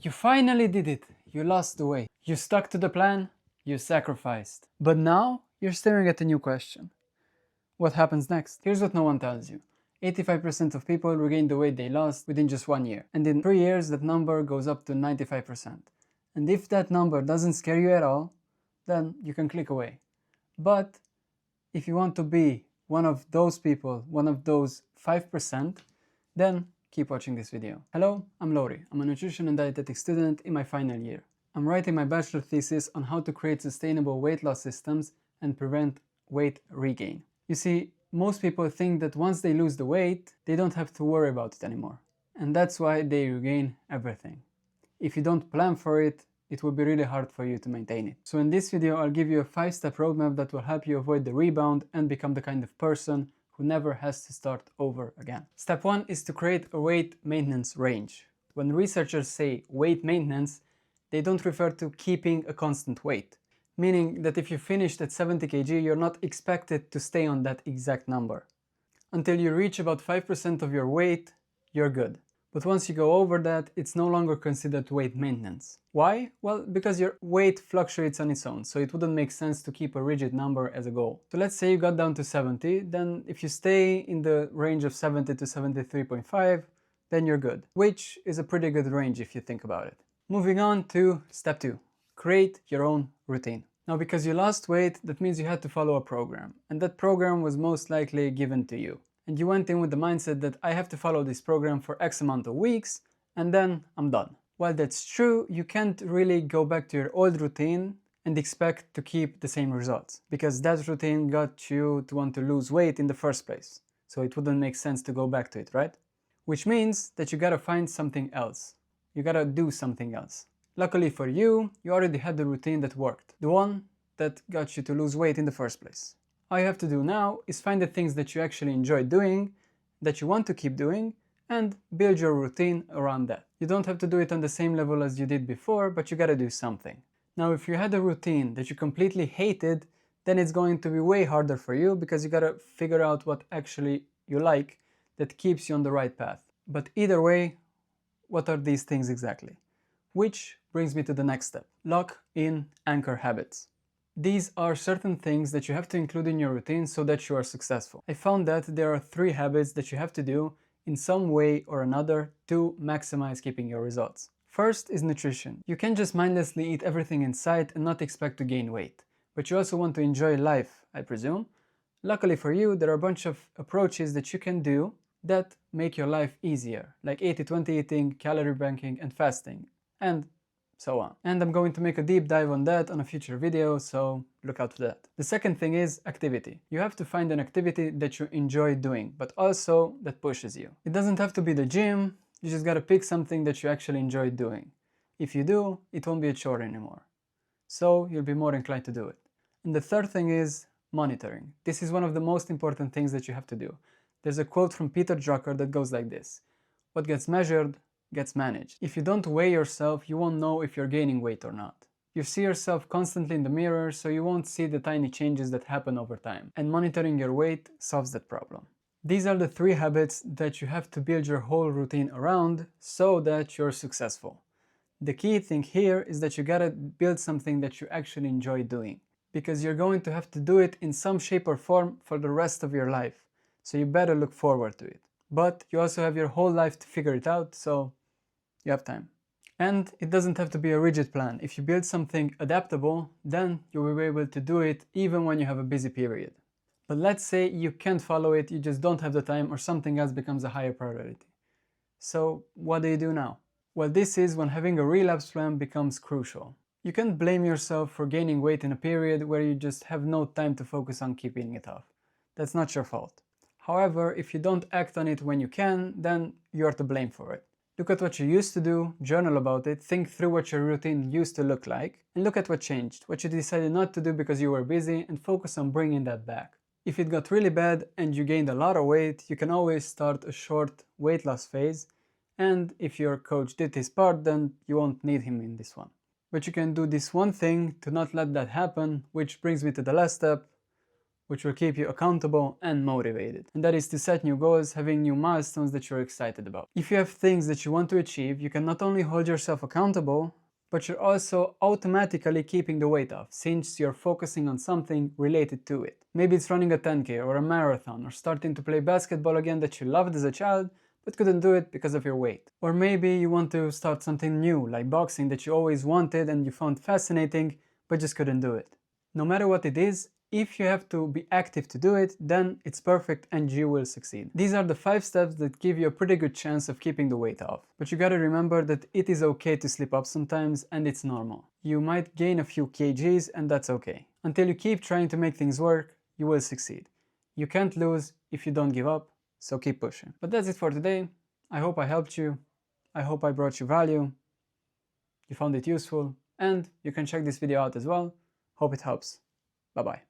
You finally did it. You lost the weight. You stuck to the plan. You sacrificed. But now you're staring at a new question. What happens next? Here's what no one tells you. 85% of people regain the weight they lost within just 1 year. And in 3 years, that number goes up to 95%. And if that number doesn't scare you at all, then you can click away. But if you want to be one of those people, one of those 5%, then keep watching this video. Hello, I'm Lori. I'm a nutrition and dietetics student in my final year. I'm writing my bachelor thesis on how to create sustainable weight loss systems and prevent weight regain. You see, most people think that once they lose the weight, they don't have to worry about it anymore. And that's why they regain everything. If you don't plan for it, it will be really hard for you to maintain it. So in this video, I'll give you a 5-step roadmap that will help you avoid the rebound and become the kind of person who never has to start over again. Step 1 is to create a weight maintenance range. When researchers say weight maintenance, they don't refer to keeping a constant weight, meaning that if you finished at 70 kg, you're not expected to stay on that exact number. Until you reach about 5% of your weight, you're good. But once you go over that, it's no longer considered weight maintenance. Why? Well, because your weight fluctuates on its own, so it wouldn't make sense to keep a rigid number as a goal. So let's say you got down to 70, then if you stay in the range of 70 to 73.5, then you're good, which is a pretty good range if you think about it. Moving on to step 2, create your own routine. Now, because you lost weight, that means you had to follow a program, and that program was most likely given to you. And you went in with the mindset that I have to follow this program for X amount of weeks, and then I'm done. While that's true, you can't really go back to your old routine and expect to keep the same results, because that routine got you to want to lose weight in the first place. So it wouldn't make sense to go back to it, right? Which means that you gotta find something else. You gotta do something else. Luckily for you, you already had the routine that worked, the one that got you to lose weight in the first place. All you have to do now is find the things that you actually enjoy doing, that you want to keep doing, and build your routine around that. You don't have to do it on the same level as you did before, but you gotta do something. Now, if you had a routine that you completely hated, then it's going to be way harder for you because you gotta figure out what actually you like that keeps you on the right path. But either way, what are these things exactly? Which brings me to the next step. Lock in anchor habits. These are certain things that you have to include in your routine so that you are successful. I found that there are 3 habits that you have to do in some way or another to maximize keeping your results. First is nutrition. You can't just mindlessly eat everything in sight and not expect to gain weight. But you also want to enjoy life, I presume. Luckily for you, there are a bunch of approaches that you can do that make your life easier, like 80-20 eating, calorie banking, and fasting, and so on. And I'm going to make a deep dive on that on a future video, so look out for that. The second thing is activity. You have to find an activity that you enjoy doing, but also that pushes you. It doesn't have to be the gym, you just gotta pick something that you actually enjoy doing. If you do, it won't be a chore anymore. So you'll be more inclined to do it. And the third thing is monitoring. This is one of the most important things that you have to do. There's a quote from Peter Drucker that goes like this: "What gets measured gets managed." If you don't weigh yourself, you won't know if you're gaining weight or not. You see yourself constantly in the mirror, so you won't see the tiny changes that happen over time. And monitoring your weight solves that problem. These are the 3 habits that you have to build your whole routine around so that you're successful. The key thing here is that you gotta build something that you actually enjoy doing, because you're going to have to do it in some shape or form for the rest of your life. So you better look forward to it. But you also have your whole life to figure it out, so you have time. And it doesn't have to be a rigid plan. If you build something adaptable, then you will be able to do it even when you have a busy period. But let's say you can't follow it, you just don't have the time, or something else becomes a higher priority. So what do you do now? Well, this is when having a relapse plan becomes crucial. You can't blame yourself for gaining weight in a period where you just have no time to focus on keeping it off. That's not your fault. However, if you don't act on it when you can, then you're to blame for it. Look at what you used to do, journal about it, think through what your routine used to look like, and look at what changed, what you decided not to do because you were busy, and focus on bringing that back. If it got really bad and you gained a lot of weight, you can always start a short weight loss phase, and if your coach did his part, then you won't need him in this one. But you can do this one thing to not let that happen, which brings me to the last step: which will keep you accountable and motivated. And that is to set new goals, having new milestones that you're excited about. If you have things that you want to achieve, you can not only hold yourself accountable, but you're also automatically keeping the weight off, since you're focusing on something related to it. Maybe it's running a 10K or a marathon, or starting to play basketball again that you loved as a child, but couldn't do it because of your weight. Or maybe you want to start something new, like boxing that you always wanted and you found fascinating, but just couldn't do it. No matter what it is, if you have to be active to do it, then it's perfect and you will succeed. These are the 5 steps that give you a pretty good chance of keeping the weight off. But you gotta remember that it is okay to slip up sometimes, and it's normal. You might gain a few kgs and that's okay. Until you keep trying to make things work, you will succeed. You can't lose if you don't give up, so keep pushing. But that's it for today. I hope I helped you. I hope I brought you value. You found it useful, and you can check this video out as well. Hope it helps. Bye bye.